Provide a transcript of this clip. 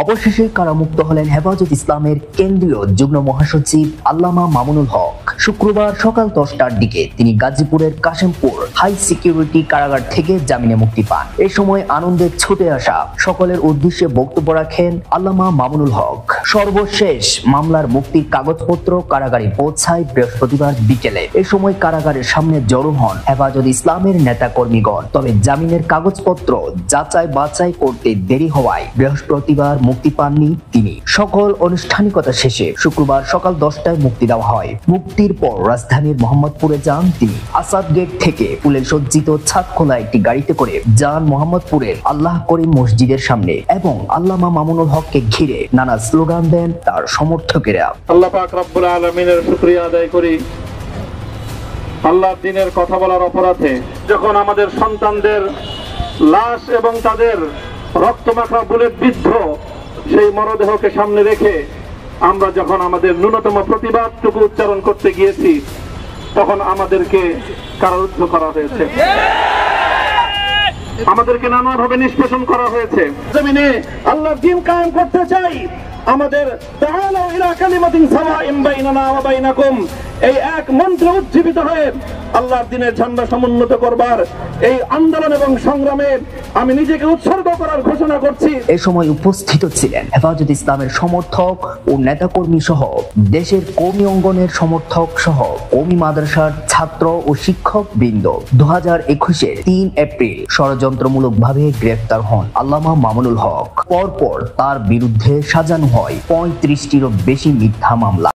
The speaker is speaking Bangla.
অবশেষে কারামুক্ত হলেন হেফাজত ইসলামের কেন্দ্রীয় যুগ্ম মহাসচিব আল্লামা মামুনুল হক। শুক্রবার সকাল 10টার দিকে তিনি গাজীপুরের কাশেমপুর হাই সিকিউরিটি কারাগার থেকে জামিনে মুক্তি পান। এ সময় আনন্দে ছুটে আসা সকলের উদ্দেশ্যে বক্তব্য রাখেন আল্লামা মামুনুল হক। সর্বশেষ মামলার মুক্তির কাগজপত্র কারাগারে পৌঁছায় বৃহস্পতিবার বিকেলে। এ সময় কারাগারের সামনে জড়ো হন হেফাজত ইসলামের নেতা কর্মীগণ। তবে জামিনের কাগজপত্র যাচাই বাছাই করতে দেরি হওয়ায় বৃহস্পতিবার মুক্তি পাননি তিনি। সকল আনুষ্ঠানিকতা শেষে শুক্রবার সকাল 10টায় মুক্তি দেওয়া হয়। মুক্তির পর রাজধানীর মোহাম্মদপুরে যান তিনি। আসাদ গেট থেকে ফুলে সজ্জিত ছাদখোলা একটি গাড়িতে করে যান মোহাম্মদপুরের আল্লাহ করিম মসজিদের সামনে এবং আল্লামা মামুনুল হককে ঘিরে নানা স্লোগান দেন তার সমর্থকেরা। আল্লাহ পাক রব্বুল আলামিনের শুকরিয়া আদায় করি, আল্লাহর দ্বীনের কথা বলার অপরাধে যখন আমাদের সন্তানদের লাশ এবং তাদের রক্তমাখা বুলেট বিদ্ধ সেই মরদেহকে সামনে রেখে আমরা যখন আমাদের ন্যূনতম প্রতিবাদটুকু উচ্চারণ করতে গিয়েছি তখন আমাদেরকে কারারুদ্ধ করা হয়েছে, আমাদেরকে নানাভাবে নিষ্পেষণ করা হয়েছে। জমিনে আল্লাহর দ্বীন কায়েম করতে চাই, আমাদের তাআলা ইলা কালিমাতিন সাওয়াইন বাইনানা ওয়া বাইনাকুম এই এক মন্ত্রে উজ্জীবিত হয়ে আল্লাহর দ্বীনের ঝান্ডা সমুন্নত করবার এই আন্দোলন এবং সংগ্রামে আমি নিজেকে উৎসর্গ করার ঘোষণা করছি। এই সময় উপস্থিত ছিলেন হেফাজত ইসলামের সমর্থক ও নেতাকর্মী সহ দেশের কওমি অঙ্গনের সমর্থক সহ কওমি মাদ্রাসার ছাত্র ও শিক্ষক বৃন্দ। 2021-এর 3 এপ্রিল ষড়যন্ত্রমূলকভাবে গ্রেফতার হন আল্লামা মামুনুল হক। পরপর তার বিরুদ্ধে সাজানো হয় 35টিরও বেশি মিথ্যা মামলা।